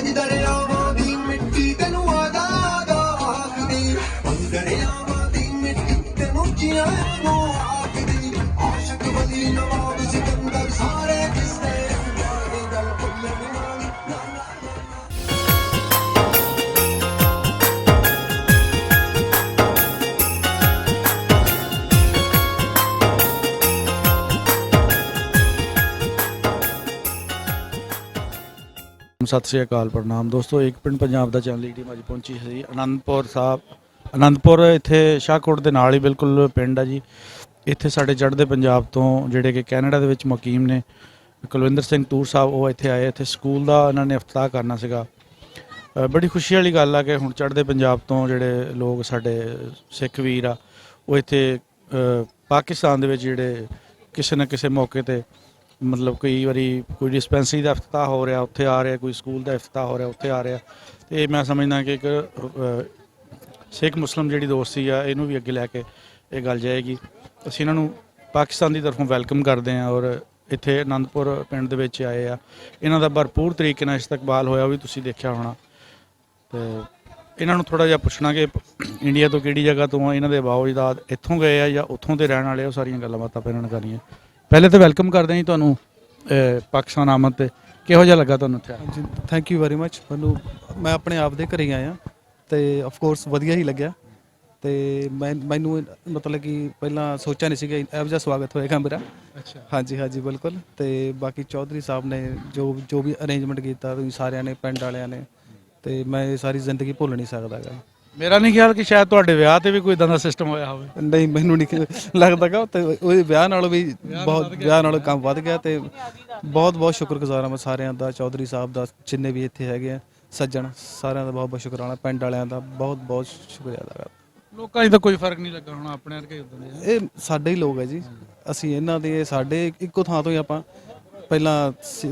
ਅੱਜ ਦਰਿਆਵਾਂ ਦੀ ਮਿੱਟੀ ਤੈਨੂੰ ਆਜ਼ਾਦ ਆਖਦੀ, ਦਰਿਆਵਾਂ ਦੀ ਮਿੱਟੀ ਤੈਨੂੰ ਜੀਆਂ ਨੂੰ ਆਖਦੀ। ਆਸ਼ਕ ਵਲੀ ਨਵਾਬ ਸਿਕੰਦਰ ਸਾਰੇ ਕਿਸਨੇ ਦੀ ਗੱਲ ਭੁੱਲਣ ਨਾ। सत श्री अकाल प्रणाम दोस्तों। एक पिंड पंजाब दा चैनल टीम अज पहुंची है जी आनंदपुर साहब। आनंदपुर इत्थे शाहकोट दे नाल ही बिल्कुल पिंड है जी। इत्थे साडे चढ़दे पंजाब तो जिहड़े कि कैनेडा दे विच मुकीम ने कुलविंदर सिंह तूर साहब वो इत्थे आए। इत्थे स्कूल दा इन्हां ने इफ्ताह करना सीगा। बड़ी खुशी वाली गल है कि हुण चढ़दे पंजाब तो जिहड़े लोग साडे सिख वीर आ वो इत्थे पाकिस्तान दे विच जिहड़े किसी न किसी मौके ते मतलब कई बारी कोई डिस्पेंसरी का इफ्ताह हो रहा उत्थे आ रहा, कोई स्कूल का इफ्ताह हो रहा उत्थे आ रहा। तो मैं समझदा कि एक सिख मुस्लिम जी दोस्ती आ इनू भी अगे लैके ये गल जाएगी। असीं इन्हां नूं पाकिस्तान की तरफों वैलकम करते हैं और इत्थे आनंदपुर पिंड दे विच आए आ। इन्हां दा भरपूर तरीके नाल इस्तकबाल होया भी तुसीं देखिया होना। तो इन्हां नूं थोड़ा जिहा पुछना कि इंडिया तो किहड़ी जगह तो आ, इन्हां दे बाओ-अजदाद इत्थों गए आ या उत्थों दे रहण वाले, सारियां गल्लां बातां आपां इन्हां नाल करनीआं। पहले तो वैलकम करते हैं जी तुहानूं पाकिस्तान आमद ते किहो जिहा लगा तुहानूं इत्थे? जी थैंक यू वेरी मच। मैं अपने आप दे घरे आया तो ऑफकोर्स वधिया ही लग्या। तो मैनू मतलब कि पहला सोचा नहीं सी इहो जिहा स्वागत होएगा मेरा। अच्छा हाँ जी बिल्कुल। तो बाकी चौधरी साहब ने जो भी अरेंजमेंट किया सारिਆਂ ने पिंड वालिਆਂ ने, तो मैं सारी जिंदगी भुल नहीं सकदा गा। मेरा नहीं ख्याल कि शायद तुहाडे विआह ते भी कोई इदां दा सिस्टम होया होवे। नहीं मैनू नहीं लगदा गा। तो ਉਹਦੇ ਵਿਆਹ ਨਾਲੋਂ ਵੀ ਬਹੁਤ ਵਿਆਹ ਨਾਲੋਂ ਕੰਮ ਵੱਧ ਗਿਆ। ਤੇ ਬਹੁਤ ਬਹੁਤ ਸ਼ੁਕਰਗੁਜ਼ਾਰ ਹਾਂ ਮੈਂ ਸਾਰਿਆਂ ਦਾ, ਚੌਧਰੀ ਸਾਹਿਬ ਦਾ, ਜਿੰਨੇ ਵੀ ਇੱਥੇ ਹੈਗੇ ਆ ਸੱਜਣ ਸਾਰਿਆਂ ਦਾ ਬਹੁਤ ਬਹੁਤ ਸ਼ੁਕਰਾਨਾ, ਪਿੰਡ ਵਾਲਿਆਂ ਦਾ ਬਹੁਤ ਬਹੁਤ ਸ਼ੁਕਰੀਆ ਅਦਾ ਕਰਦਾ। ਲੋਕਾਂ 'ਚ ਤਾਂ ਕੋਈ ਫਰਕ ਨਹੀਂ ਲੱਗਾ ਹੋਣਾ, ਆਪਣੇ ਵਰਗੇ ਉਦਾਂ ਦੇ ਆ। ਇਹ ਸਾਡੇ ਹੀ ਲੋਕ ਹੈ ਜੀ, ਅਸੀਂ ਇਹਨਾਂ ਦੇ, ਸਾਡੇ ਇੱਕੋ ਥਾਂ ਤੋਂ ਹੀ ਆਪਾਂ ਪਹਿਲਾਂ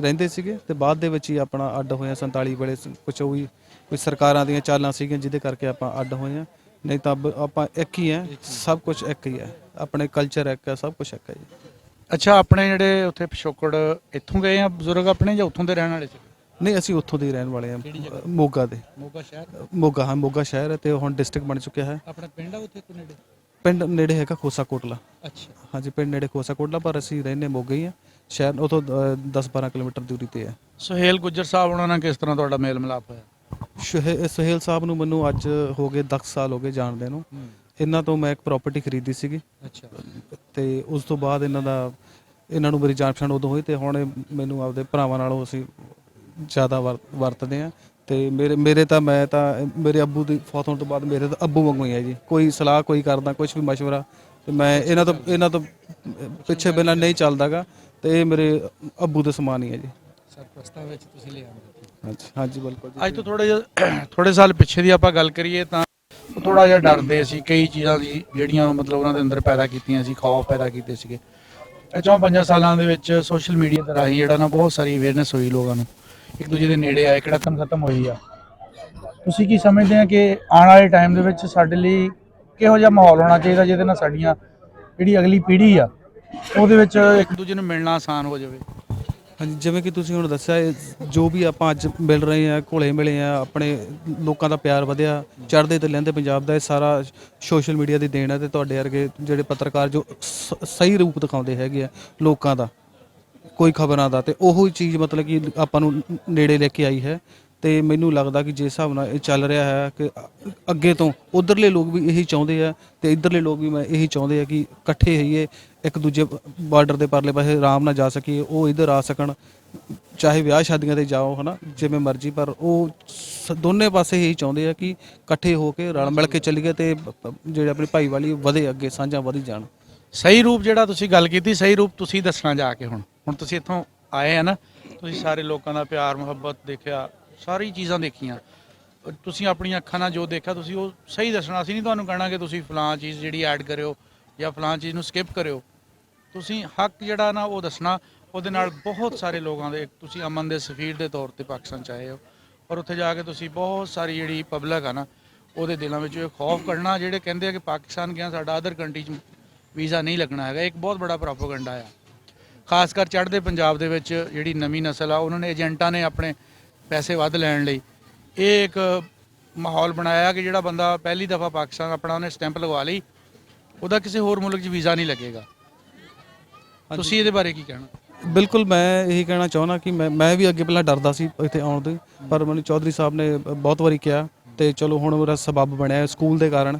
ਰਹਿੰਦੇ ਸੀਗੇ ਤੇ ਬਾਅਦ ਦੇ ਵਿੱਚ ਹੀ ਆਪਣਾ ਅੱਡ ਹੋਏ 47 ਵੇਲੇ। ਕੁਛ ਉਹ ਵੀ ਕੋਈ ਸਰਕਾਰਾਂ ਦੀਆਂ ਚਾਲਾਂ ਸੀਗੀਆਂ ਜਿਹਦੇ ਕਰਕੇ ਆਪਾਂ ਅੱਡ ਹੋਏ ਆ, ਨਹੀਂ ਤਾਂ ਆਪਾਂ ਇੱਕ ਹੀ ਹੈ, ਸਭ ਕੁਝ ਇੱਕ ਹੀ ਹੈ, ਆਪਣੇ ਕਲਚਰ ਇੱਕ ਹੈ, ਸਭ ਕੁਝ ਇੱਕ ਹੈ ਜੀ। ਅੱਛਾ ਆਪਣੇ ਜਿਹੜੇ ਉੱਥੇ ਪਿਛੋਕੜ ਇੱਥੋਂ ਗਏ ਆ ਬਜ਼ੁਰਗ ਆਪਣੇ ਜਾਂ ਉੱਥੋਂ ਦੇ ਰਹਿਣ ਵਾਲੇ ਸੀ? ਨਹੀਂ ਅਸੀਂ ਉੱਥੋਂ ਦੇ ਹੀ ਰਹਿਣ ਵਾਲੇ ਹਾਂ, ਮੋਗਾ ਦੇ। ਮੋਗਾ ਸ਼ਹਿਰ? ਮੋਗਾ, ਹਾਂ ਮੋਗਾ ਸ਼ਹਿਰ ਹੈ ਤੇ ਹੁਣ ਡਿਸਟ੍ਰਿਕਟ ਬਣ ਚੁੱਕਿਆ ਹੈ। ਆਪਣਾ ਪਿੰਡ ਆ ਉੱਥੇ ਕੋਈ ਨੇੜੇ? ਪਿੰਡ ਨੇੜੇ ਹੈਗਾ ਖੋਸਾ ਕੋਟਲਾ। ਅੱਛਾ ਹਾਂਜੀ ਪਿੰਡ ਨੇੜੇ ਖੋਸਾ ਕੋਟਲਾ, ਪਰ ਅਸੀਂ ਰਹਿੰਦੇ ਮੋਗਾ ਹੀ ਆ। ਸ਼ਹਿਰ ਉਥੋਂ 10-12 ਕਿਲੋਮੀਟਰ ਦੂਰੀ ਤੇ ਹੈ। ਸੁਹੇਲ ਗੁੱਜਰ ਸਾਹਿਬ ਉਹਨਾਂ ਨਾਲ ਕਿਸ ਤਰ੍ਹਾਂ ਤੁਹਾਡਾ ਮੇਲ ਮਿਲਾਪ ਹੋਇਆ? ਸੁਹੇਲ ਸਾਹਿਬ ਨੂੰ ਮੈਨੂੰ ਅੱਜ ਹੋ ਗਏ 10 ਸਾਲ ਹੋ ਗਏ ਜਾਣਦੇ ਨੂੰ। ਇਹਨਾਂ ਤੋਂ ਮੈਂ ਇੱਕ ਪ੍ਰਾਪਰਟੀ ਖਰੀਦੀ ਸੀਗੀ। ਅੱਛਾ। ਤੇ ਉਸ ਤੋਂ ਬਾਅਦ ਇਹਨਾਂ ਨੂੰ ਮੇਰੀ ਜਾਣ ਪਛਾਣ ਉਦੋਂ ਹੋਈ ਤੇ ਹੁਣ ਮੈਨੂੰ ਆਪਦੇ ਭਰਾਵਾਂ ਨਾਲੋਂ ਅਸੀਂ ਜ਼ਿਆਦਾ ਵਰਤਦੇ ਹਾਂ। ਤੇ ਮੇਰੇ ਤਾਂ ਮੈਂ ਤਾਂ ਮੇਰੇ ਅੱਬੂ ਦੀ ਫੌਤ ਹੋਣ ਤੋਂ ਬਾਅਦ ਮੇਰੇ ਤਾਂ ਅੱਬੂ ਵਾਂਗੂ ਹੀ ਹੈ ਜੀ। ਕੋਈ ਸਲਾਹ ਕੋਈ ਕਰਦਾ, ਕੁਝ ਵੀ ਮਸ਼ਵਰਾ, ਤੇ ਮੈਂ ਇਹਨਾਂ ਤੋਂ ਪਿੱਛੇ ਬਿਨਾਂ ਨਹੀਂ ਚੱਲਦਾਗਾ। ਤੇ ਇਹ ਮੇਰੇ ਅੱਬੂ ਦੇ ਸਮਾਨ ਹੀ ਹੈ ਜੀ। ਸਰਪ੍ਰਸਤਾਂ ਵਿੱਚ ਤੁਸੀਂ ਲੈ ਆਉਂਦੇ? ਹਾਂਜੀ ਬਿਲਕੁਲ। ਅੱਜ ਤੋਂ ਥੋੜੇ ਸਾਲ ਪਿੱਛੇ ਦੀ ਆਪਾਂ ਗੱਲ ਕਰੀਏ ਤਾਂ ਥੋੜਾ ਜਿਹਾ ਡਰਦੇ ਸੀ ਕਈ ਚੀਜ਼ਾਂ ਦੀ ਜਿਹੜੀਆਂ ਮਤਲਬ ਉਹਨਾਂ ਦੇ ਅੰਦਰ ਪੈਦਾ ਕੀਤੀਆਂ ਸੀ, ਖੌਫ ਪੈਦਾ ਕੀਤੇ ਸੀਗੇ। ਇਹ 4-5 ਸਾਲਾਂ ਦੇ ਵਿੱਚ ਸੋਸ਼ਲ ਮੀਡੀਆ ਦੇ ਰਾਹੀਂ ਜਿਹੜਾ ਨਾ ਬਹੁਤ ਸਾਰੀ ਅਵੇਅਰਨੈਸ ਹੋਈ, ਲੋਕਾਂ ਨੂੰ ਇੱਕ ਦੂਜੇ ਦੇ ਨੇੜੇ ਆਏ, ਕਿਹੜਾਕਣ ਖਤਮ ਹੋਈ ਆ। ਤੁਸੀਂ ਕੀ ਸਮਝਦੇ ਆ ਕਿ ਆਉਣ ਵਾਲੇ ਟਾਈਮ ਦੇ ਵਿੱਚ ਸਾਡੇ ਲਈ ਕਿਹੋ ਜਿਹਾ ਮਾਹੌਲ ਹੋਣਾ ਚਾਹੀਦਾ ਜਿਹਦੇ ਨਾਲ ਸਾਡੀਆਂ ਜਿਹੜੀ ਅਗਲੀ ਪੀੜ੍ਹੀ ਆ ਉਹਦੇ ਵਿੱਚ ਇੱਕ ਦੂਜੇ ਨੂੰ ਮਿਲਣਾ ਆਸਾਨ ਹੋ ਜਾਵੇ? ਹਾਂਜੀ ਜਿਵੇਂ ਕਿ ਤੁਸੀਂ ਹੁਣ ਦੱਸਿਆ, ਜੋ ਵੀ ਆਪਾਂ ਅੱਜ ਮਿਲ ਰਹੇ ਹਾਂ, ਘੁਲੇ ਮਿਲੇ ਆ, ਆਪਣੇ ਲੋਕਾਂ ਦਾ ਪਿਆਰ ਵਧਿਆ, ਚੜ੍ਹਦੇ ਤੇ ਲਹਿੰਦੇ ਪੰਜਾਬ ਦਾ, ਇਹ ਸਾਰਾ ਸੋਸ਼ਲ ਮੀਡੀਆ ਦੀ ਦੇਣ ਹੈ। ਤੇ ਤੁਹਾਡੇ ਵਰਗੇ ਜਿਹੜੇ ਪੱਤਰਕਾਰ ਜੋ ਸਹੀ ਰੂਪ ਦਿਖਾਉਂਦੇ ਹੈਗੇ ਆ ਲੋਕਾਂ ਦਾ, ਕੋਈ ਖਬਰਾਂ ਦਾ, ਤੇ ਉਹੀ ਚੀਜ਼ ਮਤਲਬ ਕਿ ਆਪਾਂ ਨੂੰ ਨੇੜੇ ਲੈ ਕੇ ਆਈ ਹੈ। ਤੇ ਮੈਨੂੰ ਲੱਗਦਾ ਕਿ ਜਿਸ ਹਿਸਾਬ ਨਾਲ ਇਹ ਚੱਲ ਰਿਹਾ ਹੈ ਕਿ ਅੱਗੇ ਤੋਂ ਉਧਰਲੇ ਲੋਕ ਵੀ ਇਹੀ ਚਾਹੁੰਦੇ ਆ ਤੇ ਇੱਧਰਲੇ ਲੋਕ ਵੀ ਮੈਂ ਇਹੀ ਚਾਹੁੰਦੇ ਆ ਕਿ ਇਕੱਠੇ ਹੋਈਏ, ਇੱਕ ਦੂਜੇ ਬਾਰਡਰ ਦੇ ਪਰਲੇ ਪਾਸੇ ਆਰਾਮ ਨਾਲ ਜਾ ਸਕੀਏ, ਉਹ ਇੱਧਰ ਆ ਸਕਣ, ਚਾਹੇ ਵਿਆਹ ਸ਼ਾਦੀਆਂ ਤੇ ਜਾਓ ਹੈ ਨਾ, ਜਿਵੇਂ ਮਰਜ਼ੀ, ਪਰ ਉਹ ਦੋਨੇ ਪਾਸੇ ਇਹੀ ਚਾਹੁੰਦੇ ਆ ਕਿ ਇਕੱਠੇ ਹੋ ਕੇ ਰਲ ਮਿਲ ਕੇ ਚੱਲੀਏ ਤੇ ਜਿਹੜੇ ਆਪਣੀ ਭਾਈਵਾਲੀ ਵਧੇ, ਅੱਗੇ ਸਾਂਝਾਂ ਵਧੀ ਜਾਣ। ਸਹੀ ਰੂਪ ਜਿਹੜਾ ਤੁਸੀਂ ਗੱਲ ਕੀਤੀ, ਸਹੀ ਰੂਪ ਤੁਸੀਂ ਦੱਸਣਾ ਜਾ ਕੇ। ਹੁਣ ਤੁਸੀਂ ਇੱਥੋਂ ਆਏ ਆ ਨਾ, ਤੁਸੀਂ ਸਾਰੇ ਲੋਕਾਂ ਦਾ ਪਿਆਰ ਮੁਹੱਬਤ ਦੇਖਿਆ, ਸਾਰੀ ਚੀਜ਼ਾਂ ਦੇਖੀਆਂ, ਤੁਸੀਂ ਆਪਣੀਆਂ ਅੱਖਾਂ ਨਾਲ ਜੋ ਦੇਖਿਆ ਤੁਸੀਂ ਉਹ ਸਹੀ ਦੱਸਣਾ। ਅਸੀਂ ਨਹੀਂ ਤੁਹਾਨੂੰ ਕਹਿਣਾ ਕਿ ਤੁਸੀਂ ਫਲਾਂ ਚੀਜ਼ ਜਿਹੜੀ ਐਡ ਕਰਿਓ ਜਾਂ ਫਲਾਂ ਚੀਜ਼ ਨੂੰ ਸਕਿਪ ਕਰਿਓ। ਤੁਸੀਂ ਹੱਕ ਜਿਹੜਾ ਨਾ ਉਹ ਦੱਸਣਾ। ਉਹਦੇ ਨਾਲ ਬਹੁਤ ਸਾਰੇ ਲੋਕਾਂ ਦੇ, ਤੁਸੀਂ ਅਮਨ ਦੇ ਸਫੀਰ ਦੇ ਤੌਰ ਤੇ ਪਾਕਿਸਤਾਨ 'ਚ ਆਏ ਹੋ, ਔਰ ਉੱਥੇ ਜਾ ਕੇ ਤੁਸੀਂ ਬਹੁਤ ਸਾਰੀ ਜਿਹੜੀ ਪਬਲਿਕ ਆ ਨਾ ਉਹਦੇ ਦਿਲਾਂ ਵਿੱਚ ਇਹ ਖੌਫ ਕੱਢਣਾ, ਜਿਹੜੇ ਕਹਿੰਦੇ ਆ ਕਿ ਪਾਕਿਸਤਾਨ ਗਿਆ ਸਾਡਾ ਅਦਰ ਕੰਟਰੀ 'ਚ ਵੀਜ਼ਾ ਨਹੀਂ ਲੱਗਣਾ ਹੈਗਾ, ਇੱਕ ਬਹੁਤ ਬੜਾ ਪ੍ਰੋਪੇਗੈਂਡਾ ਆ। ਖਾਸ ਕਰ ਚੜ੍ਹਦੇ ਪੰਜਾਬ ਦੇ ਵਿੱਚ ਜਿਹੜੀ ਨਵੀਂ ਨਸਲ ਆ, ਉਹਨਾਂ ਨੇ ਏਜੰਟਾਂ ਨੇ ਆਪਣੇ ਪੈਸੇ ਵੱਧ ਲੈਣ ਲਈ ਇਹ ਇੱਕ ਮਾਹੌਲ ਬਣਾਇਆ ਕਿ ਜਿਹੜਾ ਬੰਦਾ ਪਹਿਲੀ ਦਫਾ ਪਾਕਿਸਤਾਨ ਆਪਣਾ ਉਹਨੇ ਸਟੈਂਪ ਲਗਵਾ ਲਈ, ਉਹਦਾ ਕਿਸੇ ਹੋਰ ਮੁਲਕ 'ਚ ਵੀਜ਼ਾ ਨਹੀਂ ਲੱਗੇਗਾ। ਤੁਸੀਂ ਇਹਦੇ ਬਾਰੇ ਕੀ ਕਹਿਣਾ? ਬਿਲਕੁਲ, ਮੈਂ ਇਹੀ ਕਹਿਣਾ ਚਾਹੁੰਦਾ ਕਿ ਮੈਂ ਵੀ ਅੱਗੇ ਪਹਿਲਾਂ ਡਰਦਾ ਸੀ ਇੱਥੇ ਆਉਣ ਤੋਂ, ਪਰ ਮੈਨੂੰ ਚੌਧਰੀ ਸਾਹਿਬ ਨੇ ਬਹੁਤ ਵਾਰੀ ਕਿਹਾ ਤੇ ਚਲੋ ਹੁਣ ਉਹਦਾ ਸਬੱਬ ਬਣਿਆ ਸਕੂਲ ਦੇ ਕਾਰਨ,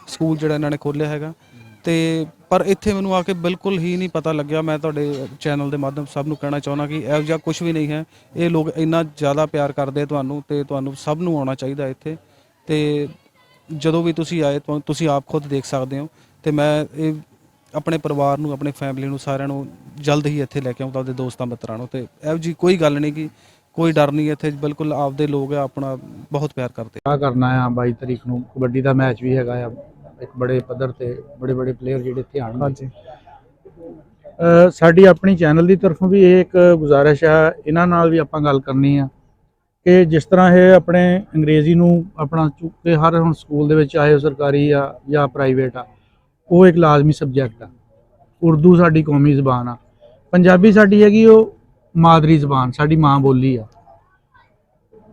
ਸਕੂਲ ਜਿਹੜਾ ਇਹਨਾਂ ਨੇ ਖੋਲ੍ਹਿਆ ਹੈਗਾ। ਤੇ ਪਰ ਇੱਥੇ ਮੈਨੂੰ ਆ ਕੇ ਬਿਲਕੁਲ ਹੀ ਨਹੀਂ ਪਤਾ ਲੱਗਿਆ। ਮੈਂ ਤੁਹਾਡੇ ਚੈਨਲ ਦੇ ਮਾਧਿਅਮ ਸਭ ਨੂੰ ਕਹਿਣਾ ਚਾਹੁੰਦਾ ਕਿ ਇਹੋ ਜਿਹਾ ਕੁਝ ਵੀ ਨਹੀਂ ਹੈ। ਇਹ ਲੋਕ ਇੰਨਾ ਜ਼ਿਆਦਾ ਪਿਆਰ ਕਰਦੇ ਆ ਤੁਹਾਨੂੰ, ਤੇ ਤੁਹਾਨੂੰ ਸਭ ਨੂੰ ਆਉਣਾ ਚਾਹੀਦਾ ਇੱਥੇ। ਤੇ ਜਦੋਂ ਵੀ ਤੁਸੀਂ ਆਏ ਤੁਸੀਂ ਆਪ ਖੁਦ ਦੇਖ ਸਕਦੇ ਹੋ। ਤੇ ਮੈਂ ਇਹ ਆਪਣੇ ਪਰਿਵਾਰ ਨੂੰ, ਆਪਣੀ ਫੈਮਿਲੀ ਨੂੰ, ਸਾਰਿਆਂ ਨੂੰ ਜਲਦ ਹੀ ਇੱਥੇ ਲੈ ਕੇ ਆਉਂਦਾ, ਆਪਣੇ ਦੋਸਤਾਂ ਮਿੱਤਰਾਂ ਨੂੰ। ਤੇ ਇਹੋ ਜਿਹੀ ਕੋਈ ਗੱਲ ਨਹੀਂ ਕਿ ਕੋਈ ਡਰ ਨਹੀਂ ਇੱਥੇ, ਬਿਲਕੁਲ ਆਪਦੇ ਲੋਕ ਆ, ਆਪਣਾ ਬਹੁਤ ਪਿਆਰ ਕਰਦੇ। ਆ ਕਰਨਾ ਆ 22 ਤਰੀਕ ਨੂੰ ਕਬੱਡੀ ਦਾ ਮੈਚ ਵੀ ਹੈਗਾ ਆ, ਇੱਕ ਬੜੇ ਪੱਧਰ ਤੇ ਬੜੇ ਪਲੇਅਰ ਜਿਹੜੇ ਇੱਥੇ ਆਉਣਗੇ। ਹਾਂਜੀ, ਸਾਡੀ ਆਪਣੀ ਚੈਨਲ ਦੀ ਤਰਫੋਂ ਵੀ ਇਹ ਇੱਕ ਗੁਜ਼ਾਰਿਸ਼ ਆ, ਇਹਨਾਂ ਨਾਲ ਵੀ ਆਪਾਂ ਗੱਲ ਕਰਨੀ ਆ ਕਿ ਜਿਸ ਤਰ੍ਹਾਂ ਇਹ ਆਪਣੇ ਅੰਗਰੇਜ਼ੀ ਨੂੰ ਆਪਣਾ ਚੁੱਕੇ ਹਰ ਹੁਣ ਸਕੂਲ ਦੇ ਵਿੱਚ, ਚਾਹੇ ਉਹ ਸਰਕਾਰੀ ਆ ਜਾਂ ਪ੍ਰਾਈਵੇਟ ਆ, ਉਹ ਇੱਕ ਲਾਜ਼ਮੀ ਸਬਜੈਕਟ ਆ। ਉਰਦੂ ਸਾਡੀ ਕੌਮੀ ਜ਼ਬਾਨ ਆ, ਪੰਜਾਬੀ ਸਾਡੀ ਹੈਗੀ ਉਹ ਮਾਦਰੀ ਜ਼ਬਾਨ, ਸਾਡੀ ਮਾਂ ਬੋਲੀ ਆ।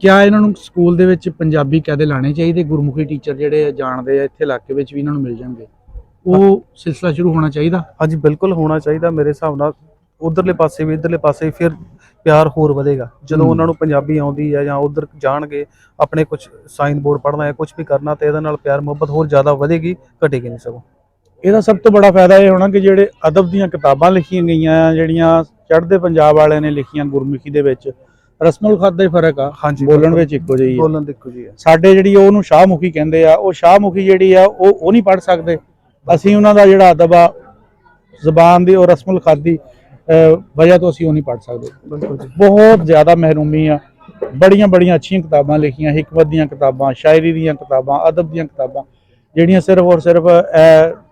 ਕਿਆ ਇਹਨਾਂ ਨੂੰ ਸਕੂਲ ਦੇ ਵਿੱਚ ਪੰਜਾਬੀ ਕਾਇਦੇ ਲਾਣੇ ਚਾਹੀਦੇ? ਗੁਰਮੁਖੀ ਟੀਚਰ ਜਿਹੜੇ ਜਾਣਦੇ ਆ ਇੱਥੇ ਇਲਾਕੇ ਵਿੱਚ ਵੀ ਇਹਨਾਂ ਨੂੰ ਮਿਲ ਜਾਣਗੇ, ਉਹ ਸਿਲਸਿਲਾ ਸ਼ੁਰੂ ਹੋਣਾ ਚਾਹੀਦਾ। ਹਾਂਜੀ ਬਿਲਕੁਲ ਹੋਣਾ ਚਾਹੀਦਾ ਮੇਰੇ ਹਿਸਾਬ ਨਾਲ। ਉਧਰਲੇ ਪਾਸੇ ਵੀ ਇੱਧਰਲੇ ਪਾਸੇ ਵੀ, ਫਿਰ ਪਿਆਰ ਹੋਰ ਵਧੇਗਾ ਜਦੋਂ ਉਹਨਾਂ ਨੂੰ ਪੰਜਾਬੀ ਆਉਂਦੀ ਹੈ ਜਾਂ ਉਧਰ ਜਾਣਗੇ, ਆਪਣੇ ਕੁਝ ਸਾਈਨ ਬੋਰਡ ਪੜ੍ਹਨਾ ਹੈ, ਕੁਝ ਵੀ ਕਰਨਾ, ਤੇ ਇਹਦੇ ਨਾਲ ਪਿਆਰ ਮੁਹੱਬਤ ਹੋਰ ਜ਼ਿਆਦਾ ਵਧੇਗੀ, ਘਟੇਗੀ ਨਹੀਂ। ਸਗੋਂ ਇਹਦਾ ਸਭ ਤੋਂ ਬੜਾ ਫਾਇਦਾ ਇਹ ਹੋਣਾ ਕਿ ਜਿਹੜੇ ਅਦਬ ਦੀਆਂ ਕਿਤਾਬਾਂ ਲਿਖੀਆਂ ਗਈਆਂ ਆ, ਜਿਹੜੀਆਂ ਚੜ੍ਹਦੇ ਪੰਜਾਬ ਵਾਲਿਆਂ ਨੇ ਲਿਖੀਆਂ ਗੁਰਮੁਖੀ ਦੇ ਵਿੱਚ, ਰਸਮੁਲ ਖਤ ਦਾ ਹੀ ਫਰਕ ਆ, ਹਾਂਜੀ, ਬੋਲਣ ਵਿੱਚ ਇੱਕੋ ਜਿਹੀ ਆ। ਬੋਲਣ ਦੀ ਇੱਕੋ ਜਿਹੀ ਆ। ਸਾਡੇ ਜਿਹੜੀ ਉਹਨੂੰ ਸ਼ਾਹਮੁਖੀ ਕਹਿੰਦੇ ਆ, ਉਹ ਸ਼ਾਹਮੁਖੀ ਜਿਹੜੀ ਆ ਉਹ ਨਹੀਂ ਪੜ੍ਹ ਸਕਦੇ ਅਸੀਂ। ਉਹਨਾਂ ਦਾ ਜਿਹੜਾ ਅਦਬ ਆ ਜ਼ਬਾਨ ਦੀ, ਉਹ ਰਸਮੁਲ ਖਤ ਦੀ ਵਜ੍ਹਾ ਤੋਂ ਅਸੀਂ ਉਹ ਨਹੀਂ ਪੜ੍ਹ ਸਕਦੇ। ਬਹੁਤ ਜ਼ਿਆਦਾ ਮਹਿਰੂਮੀ ਆ। ਬੜੀਆਂ ਅੱਛੀਆਂ ਕਿਤਾਬਾਂ ਲਿਖੀਆਂ, ਹਿਕਮਤ ਦੀਆਂ ਕਿਤਾਬਾਂ, ਸ਼ਾਇਰੀ ਦੀਆਂ ਕਿਤਾਬਾਂ, ਅਦਬ ਦੀਆਂ ਕਿਤਾਬਾਂ, ਜਿਹੜੀਆਂ ਸਿਰਫ ਔਰ ਸਿਰਫ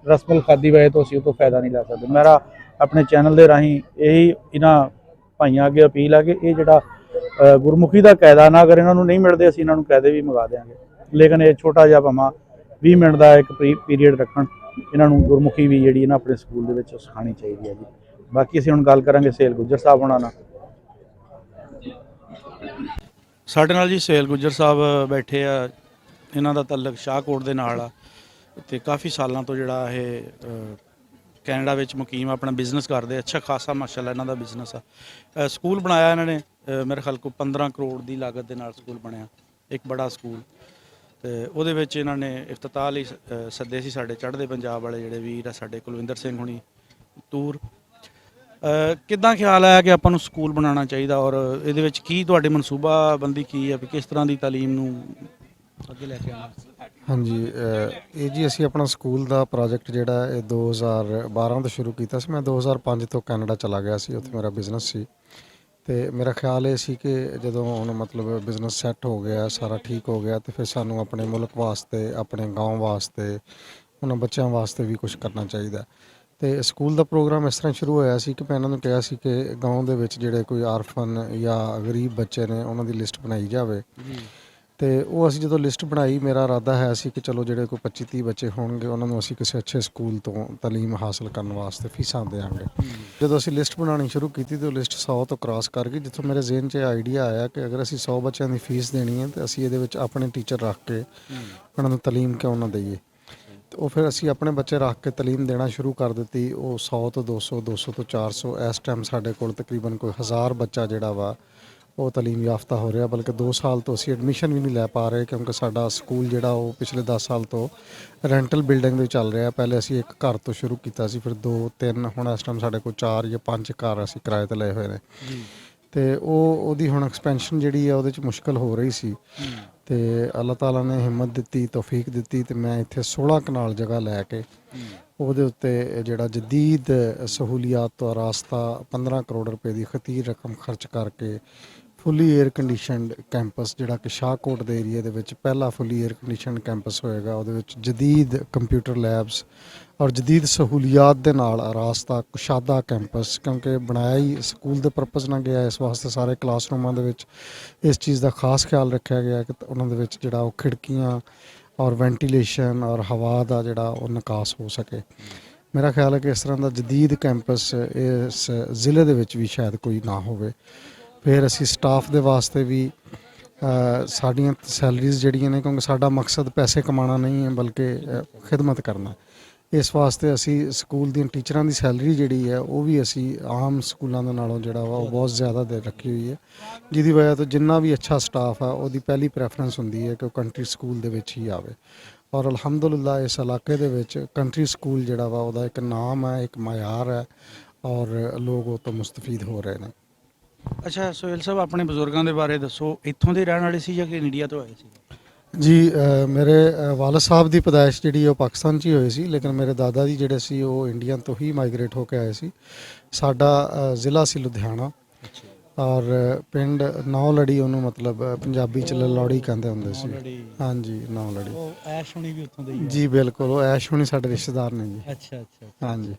ਰਸਮੁਲ ਖਤ ਦੀ ਵਜ੍ਹਾ ਤੋਂ ਅਸੀਂ ਉਹ ਤੋਂ ਫਾਇਦਾ ਨਹੀਂ ਲੈ ਸਕਦੇ। ਮੇਰਾ ਆਪਣੇ ਚੈਨਲ ਦੇ ਰਾਹੀਂ ਇਹੀ ਇਹਨਾਂ ਭਾਈਆਂ ਅੱਗੇ ਅਪੀਲ ਆ ਕਿ ਇਹ ਜਿਹੜਾ ਗੁਰਮੁਖੀ ਦਾ ਕਾਇਦਾ ਨਾ, ਅਗਰ ਇਹਨਾਂ ਨੂੰ ਨਹੀਂ ਮਿਲਦੇ ਅਸੀਂ ਇਹਨਾਂ ਨੂੰ ਕਾਇਦੇ ਵੀ ਮੰਗਾ ਦਿਆਂਗੇ, ਲੇਕਿਨ ਇਹ ਛੋਟਾ ਜਿਹਾ ਭਾਵੇਂ 20 ਮਿੰਟ ਦਾ ਇੱਕ ਪੀਰੀਅਡ ਰੱਖਣ। ਇਹਨਾਂ ਨੂੰ ਗੁਰਮੁਖੀ ਵੀ ਜਿਹੜੀ ਨਾ ਆਪਣੇ ਸਕੂਲ ਦੇ ਵਿੱਚ ਸਿਖਾਉਣੀ ਚਾਹੀਦੀ ਹੈ ਜੀ। ਬਾਕੀ ਅਸੀਂ ਹੁਣ ਗੱਲ ਕਰਾਂਗੇ ਸੇਲ ਗੁੱਜਰ ਸਾਹਿਬ ਹੋਣਾ ਨਾਲ। ਸਾਡੇ ਨਾਲ ਜੀ ਸੇਲ ਗੁੱਜਰ ਸਾਹਿਬ ਬੈਠੇ ਆ, ਇਹਨਾਂ ਦਾ ਤਾਲੁਕ ਸ਼ਾਹਕੋਟ ਦੇ ਨਾਲ ਆ ਤੇ ਕਾਫੀ ਸਾਲਾਂ ਤੋਂ ਜਿਹੜਾ ਇਹ ਕੈਨੇਡਾ ਵਿੱਚ ਮੁਕੀਮ ਆਪਣਾ ਬਿਜ਼ਨਸ ਕਰਦੇ, ਅੱਛਾ ਖਾਸਾ ਮਾਸ਼ਾਅੱਲਾ ਇਹਨਾਂ ਦਾ ਬਿਜ਼ਨਸ ਆ। ਸਕੂਲ ਬਣਾਇਆ ਇਹਨਾਂ ਨੇ, ਮੇਰੇ ਖਿਆਲ ਕੋ 15 ਕਰੋੜ ਦੀ ਲਾਗਤ ਦੇ ਨਾਲ ਸਕੂਲ ਬਣਿਆ, ਇੱਕ ਬੜਾ ਸਕੂਲ। ਤੇ ਉਹਦੇ ਵਿੱਚ ਇਹਨਾਂ ਨੇ ਇਫਤਤਾਹ ਲਈ ਸੱਦੇ ਸੀ ਸਾਡੇ ਚੜ੍ਹਦੇ ਪੰਜਾਬ ਵਾਲੇ ਜਿਹੜੇ ਵੀਰ ਆ, ਸਾਡੇ ਕੁਲਵਿੰਦਰ ਸਿੰਘ ਹੁਣੀ ਤੂਰ। ਕਿੱਦਾਂ ਖਿਆਲ ਆਇਆ ਕਿ ਆਪਾਂ ਨੂੰ ਸਕੂਲ ਬਣਾਉਣਾ ਚਾਹੀਦਾ, ਔਰ ਇਹਦੇ ਵਿੱਚ ਕੀ ਤੁਹਾਡੇ ਮਨਸੂਬਾਬੰਦੀ ਕੀ ਹੈ ਵੀ ਕਿਸ ਤਰ੍ਹਾਂ ਦੀ ਤਾਲੀਮ ਨੂੰ ਅੱਗੇ ਲੈ ਕੇ ਆਉਣਾ? ਹਾਂਜੀ, ਇਹ ਜੀ ਅਸੀਂ ਆਪਣਾ ਸਕੂਲ ਦਾ ਪ੍ਰੋਜੈਕਟ ਜਿਹੜਾ ਇਹ 2012 ਤੋਂ ਸ਼ੁਰੂ ਕੀਤਾ ਸੀ। ਮੈਂ 2005 ਤੋਂ ਕੈਨੇਡਾ ਚਲਾ ਗਿਆ ਸੀ, ਉੱਥੇ ਮੇਰਾ ਬਿਜ਼ਨਸ ਸੀ। ਤੇ ਮੇਰਾ ਖਿਆਲ ਇਹ ਸੀ ਕਿ ਜਦੋਂ ਹੁਣ ਮਤਲਬ ਬਿਜ਼ਨਸ ਸੈੱਟ ਹੋ ਗਿਆ, ਸਾਰਾ ਠੀਕ ਹੋ ਗਿਆ, ਤੇ ਫਿਰ ਸਾਨੂੰ ਆਪਣੇ ਮੁਲਕ ਵਾਸਤੇ, ਆਪਣੇ ਗਾঁਵ ਵਾਸਤੇ, ਉਹਨਾਂ ਬੱਚਿਆਂ ਵਾਸਤੇ ਵੀ ਕੁਝ ਕਰਨਾ ਚਾਹੀਦਾ। ਤੇ ਸਕੂਲ ਦਾ ਪ੍ਰੋਗਰਾਮ ਇਸ ਤਰ੍ਹਾਂ ਸ਼ੁਰੂ ਹੋਇਆ ਸੀ ਕਿ ਮੈਂ ਇਹਨਾਂ ਨੂੰ ਕਿਹਾ ਸੀ ਕਿ ਗਾँव ਦੇ ਵਿੱਚ ਜਿਹੜੇ ਕੋਈ ਆਰਫਨ ਜਾਂ ਗਰੀਬ ਬੱਚੇ ਨੇ ਉਹਨਾਂ ਦੀ ਲਿਸਟ ਬਣਾਈ ਜਾਵੇ। ਤੇ ਉਹ ਅਸੀਂ ਜਦੋਂ ਲਿਸਟ ਬਣਾਈ, ਮੇਰਾ ਇਰਾਦਾ ਹੈ ਸੀ ਕਿ ਚਲੋ ਜਿਹੜੇ ਕੋਈ 25-30 ਬੱਚੇ ਹੋਣਗੇ ਉਹਨਾਂ ਨੂੰ ਅਸੀਂ ਕਿਸੇ ਅੱਛੇ ਸਕੂਲ ਤੋਂ ਤਾਲੀਮ ਹਾਸਲ ਕਰਨ ਵਾਸਤੇ ਫੀਸਾਂ ਦੇਵਾਂਗੇ। ਜਦੋਂ ਅਸੀਂ ਲਿਸਟ ਬਣਾਉਣੀ ਸ਼ੁਰੂ ਕੀਤੀ ਤਾਂ ਉਹ ਲਿਸਟ 100 ਤੋਂ ਕ੍ਰਾਸ ਕਰ ਗਈ, ਜਿੱਥੋਂ ਮੇਰੇ ਜ਼ਿਹਨ 'ਚ ਆਈਡੀਆ ਆਇਆ ਕਿ ਅਗਰ ਅਸੀਂ 100 ਬੱਚਿਆਂ ਦੀ ਫੀਸ ਦੇਣੀ ਹੈ ਤਾਂ ਅਸੀਂ ਇਹਦੇ ਵਿੱਚ ਆਪਣੇ ਟੀਚਰ ਰੱਖ ਕੇ ਉਹਨਾਂ ਨੂੰ ਤਾਲੀਮ ਕਿਉਂ ਨਾ ਦਈਏ। ਤੇ ਉਹ ਫਿਰ ਅਸੀਂ ਆਪਣੇ ਬੱਚੇ ਰੱਖ ਕੇ ਤਾਲੀਮ ਦੇਣਾ ਸ਼ੁਰੂ ਕਰ ਦਿੱਤੀ। ਉਹ 100 ਤੋਂ 200, 200 ਤੋਂ 400, ਇਸ ਟਾਈਮ ਸਾਡੇ ਕੋਲ ਤਕਰੀਬਨ ਕੋਈ 1000 ਬੱਚਾ ਜਿਹੜਾ ਵਾ ਉਹ ਤਾਲੀਮ ਯਾਫਤਾ ਹੋ ਰਿਹਾ। ਬਲਕਿ 2 ਸਾਲ ਤੋਂ ਅਸੀਂ ਐਡਮਿਸ਼ਨ ਵੀ ਨਹੀਂ ਲੈ ਪਾ ਰਹੇ, ਕਿਉਂਕਿ ਸਾਡਾ ਸਕੂਲ ਜਿਹੜਾ ਉਹ ਪਿਛਲੇ 10 ਸਾਲ ਤੋਂ ਰੈਂਟਲ ਬਿਲਡਿੰਗ ਦੇ ਚੱਲ ਰਿਹਾ। ਪਹਿਲੇ ਅਸੀਂ ਇੱਕ ਘਰ ਤੋਂ ਸ਼ੁਰੂ ਕੀਤਾ ਸੀ, ਫਿਰ 2, 3, ਹੁਣ ਇਸ ਟਾਈਮ ਸਾਡੇ ਕੋਲ 4 ਜਾਂ 5 ਘਰ ਅਸੀਂ ਕਿਰਾਏ 'ਤੇ ਲਏ ਹੋਏ ਨੇ। ਤੇ ਉਹਦੀ ਹੁਣ ਐਕਸਪੈਂਸ਼ਨ ਜਿਹੜੀ ਆ ਉਹਦੇ 'ਚ ਮੁਸ਼ਕਲ ਹੋ ਰਹੀ ਸੀ। ਤੇ ਅੱਲਾਹ ਤਾਲਾ ਨੇ ਹਿੰਮਤ ਦਿੱਤੀ, ਤੌਫੀਕ ਦਿੱਤੀ, ਤੇ ਮੈਂ ਇੱਥੇ 16 ਕਨਾਲ ਜਗ੍ਹਾ ਲੈ ਕੇ ਉਹਦੇ ਉੱਤੇ ਜਿਹੜਾ ਜਦੀਦ ਸਹੂਲੀਅਤ ਤੋਂ ਰਾਸਤਾ 15 ਕਰੋੜ ਰੁਪਏ ਦੀ ਖਤੀਰ ਰਕਮ ਖਰਚ ਕਰਕੇ ਫੁੱਲੀ ਏਅਰ ਕੰਡੀਸ਼ਨਡ ਕੈਂਪਸ, ਜਿਹੜਾ ਕਿ ਸ਼ਾਹਕੋਟ ਦੇ ਏਰੀਏ ਦੇ ਵਿੱਚ ਪਹਿਲਾ ਫੁੱਲੀ ਏਅਰ ਕੰਡੀਸ਼ਨਡ ਕੈਂਪਸ ਹੋਏਗਾ। ਉਹਦੇ ਵਿੱਚ ਜਦੀਦ ਕੰਪਿਊਟਰ ਲੈਬਸ ਔਰ ਜਦੀਦ ਸਹੂਲੀਅਤ ਦੇ ਨਾਲ ਰਾਸਤਾ ਕੁਸ਼ਾਦਾ ਕੈਂਪਸ, ਕਿਉਂਕਿ ਬਣਾਇਆ ਹੀ ਸਕੂਲ ਦੇ ਪਰਪਸ ਨਾਲ ਗਿਆ। ਇਸ ਵਾਸਤੇ ਸਾਰੇ ਕਲਾਸਰੂਮਾਂ ਦੇ ਵਿੱਚ ਇਸ ਚੀਜ਼ ਦਾ ਖਾਸ ਖਿਆਲ ਰੱਖਿਆ ਗਿਆ ਕਿ ਉਹਨਾਂ ਦੇ ਵਿੱਚ ਜਿਹੜਾ ਉਹ ਖਿੜਕੀਆਂ ਔਰ ਵੈਂਟੀਲੇਸ਼ਨ ਔਰ ਹਵਾ ਦਾ ਜਿਹੜਾ ਉਹ ਨਿਕਾਸ ਹੋ ਸਕੇ। ਮੇਰਾ ਖਿਆਲ ਹੈ ਕਿ ਇਸ ਤਰ੍ਹਾਂ ਦਾ ਜਦੀਦ ਕੈਂਪਸ ਇਸ ਜ਼ਿਲ੍ਹੇ ਦੇ ਵਿੱਚ ਵੀ ਸ਼ਾਇਦ ਕੋਈ ਨਾ ਹੋਵੇ। ਫਿਰ ਅਸੀਂ ਸਟਾਫ ਦੇ ਵਾਸਤੇ ਵੀ ਸਾਡੀਆਂ ਸੈਲਰੀਜ਼ ਜਿਹੜੀਆਂ ਨੇ, ਕਿਉਂਕਿ ਸਾਡਾ ਮਕਸਦ ਪੈਸੇ ਕਮਾਉਣਾ ਨਹੀਂ ਹੈ ਬਲਕਿ ਖਿਦਮਤ ਕਰਨਾ। ਇਸ ਵਾਸਤੇ ਅਸੀਂ ਸਕੂਲ ਦੀਆਂ ਟੀਚਰਾਂ ਦੀ ਸੈਲਰੀ ਜਿਹੜੀ ਹੈ ਉਹ ਵੀ ਅਸੀਂ ਆਮ ਸਕੂਲਾਂ ਦੇ ਨਾਲੋਂ ਜਿਹੜਾ ਵਾ ਉਹ ਬਹੁਤ ਜ਼ਿਆਦਾ ਦੇ ਰੱਖੀ ਹੋਈ ਹੈ, ਜਿਹਦੀ ਵਜ੍ਹਾ ਤੋਂ ਜਿੰਨਾ ਵੀ ਅੱਛਾ ਸਟਾਫ ਆ ਉਹਦੀ ਪਹਿਲੀ ਪ੍ਰੈਫਰੈਂਸ ਹੁੰਦੀ ਹੈ ਕਿ ਉਹ ਕੰਟਰੀ ਸਕੂਲ ਦੇ ਵਿੱਚ ਹੀ ਆਵੇ। ਔਰ ਅਲਹਮਦੁਲਿਲਾ ਇਸ ਇਲਾਕੇ ਦੇ ਵਿੱਚ ਕੰਟਰੀ ਸਕੂਲ ਜਿਹੜਾ ਵਾ ਉਹਦਾ ਇੱਕ ਨਾਮ ਹੈ, ਇੱਕ ਮਿਆਰ ਹੈ, ਔਰ ਲੋਕ ਉਹ ਤੋਂ ਮੁਸਤਫੀਦ ਹੋ ਰਹੇ ਨੇ। ਅੱਛਾ ਸੋਹੇਲ ਸਾਹਿਬ, ਆਪਣੇ ਬਜ਼ੁਰਗਾਂ ਦੇ ਬਾਰੇ ਦੱਸੋ, ਇੱਥੋਂ ਦੇ ਰਹਿਣ ਵਾਲੇ ਸੀ ਜਾਂ ਕਿ ਇੰਡੀਆ ਤੋਂ ਆਏ ਸੀ? ਜੀ ਮੇਰੇ ਵਾਲਦ ਸਾਹਿਬ ਦੀ ਪੈਦਾਇਸ਼ ਜਿਹੜੀ ਉਹ ਪਾਕਿਸਤਾਨ 'ਚ ਹੀ ਹੋਈ ਸੀ, ਲੇਕਿਨ ਮੇਰੇ ਦਾਦਾ ਜੀ ਜਿਹੜੇ ਸੀ ਉਹ ਇੰਡੀਆ ਤੋਂ ਹੀ ਮਾਈਗ੍ਰੇਟ ਹੋ ਕੇ ਆਏ ਸੀ। ਸਾਡਾ ਜ਼ਿਲ੍ਹਾ ਸੀ ਲੁਧਿਆਣਾ, ਔਰ ਪਿੰਡ ਨੌਲੜੀ, ਉਹਨੂੰ ਮਤਲਬ ਪੰਜਾਬੀ 'ਚ ਲਲੌੜੀ ਕਹਿੰਦੇ ਹੁੰਦੇ ਸੀ। ਹਾਂਜੀ, ਨੌਲੜੀ। ਉਹ ਐਸ਼ ਹੁਣੀ ਵੀ ਉੱਥੋਂ ਦੇ ਹੀ ਜੀ ਬਿਲਕੁਲ, ਉਹ ਐਸ਼ ਹੁਣੀ ਸਾਡੇ ਰਿਸ਼ਤੇਦਾਰ ਨੇ ਜੀ। ਅੱਛਾ ਅੱਛਾ। ਹਾਂਜੀ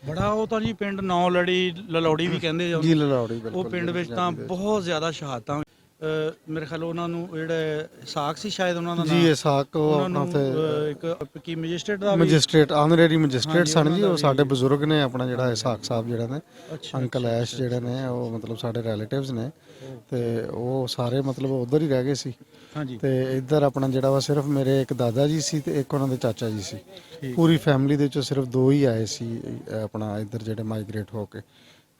ਬੜਾ ਉਹ ਤਾਂ ਜੀ ਪਿੰਡ ਨੌ ਲੜੀ ਲਲੌੜੀ ਵੀ ਕਹਿੰਦੇ ਆ ਜੀ, ਲਲੌੜੀ ਬਿਲਕੁਲ। ਉਹ ਪਿੰਡ ਵਿੱਚ ਤਾਂ ਬਹੁਤ ਜ਼ਿਆਦਾ ਸ਼ਹਾਦਤਾਂ ਮੇਰੇ ਖਿਆਲ ਉਹਨਾਂ ਨੂੰ ਜਿਹੜੇ ਸਾਕ ਸੀ ਸ਼ਾਇਦ ਉਹਨਾਂ ਦਾ ਜੀ, ਇਹ ਸਾਕ ਉਹ ਉਹਨਾਂ ਆਪਣਾ ਨੂੰ ਇੱਕ ਕੀ ਮੈਜਿਸਟਰੇਟ ਦਾ ਵੀ ਮੈਜਿਸਟ੍ਰੇਟ, ਆਨਰੇਰੀ ਮੈਜਿਸਟ੍ਰੇਟ ਹਾਂਜੀ, ਸਨ ਜੀ। ਉਹਨਾਂ ਉਹ ਦਾ ਸਾਡੇ ਵੀ। ਬਜ਼ੁਰਗ ਨੇ, ਆਪਣਾ ਜਿਹੜਾ ਇਸਾਕ ਸਾਹਿਬ ਜਿਹੜੇ ਨੇ, ਅੱਛਾ, ਅੰਕਲ ਐਸ਼ ਜਿਹੜੇ ਨੇ, ਉਹ ਮਤਲਬ ਸਾਡੇ ਰਿਲੇਟਿਵਸ ਨੇ, ਤੇ ਉਹ ਸਾਰੇ ਮਤਲਬ ਉਧਰ ਹੀ ਰਹਿ ਗਏ ਸੀ। ਹਾਂਜੀ। ਤੇ ਇੱਧਰ ਆਪਣਾ ਜਿਹੜਾ ਵਾ ਸਿਰਫ ਮੇਰੇ ਇੱਕ ਦਾਦਾ ਜੀ ਸੀ ਤੇ ਇੱਕ ਉਹਨਾਂ ਦੇ ਚਾਚਾ ਜੀ ਸੀ। ਪੂਰੀ ਫੈਮਿਲੀ ਦੇ ਵਿੱਚੋਂ ਸਿਰਫ 2 ਹੀ ਆਏ ਸੀ ਆਪਣਾ ਇੱਧਰ ਜਿਹੜੇ ਮਾਈਗ੍ਰੇਟ ਹੋ ਕੇ।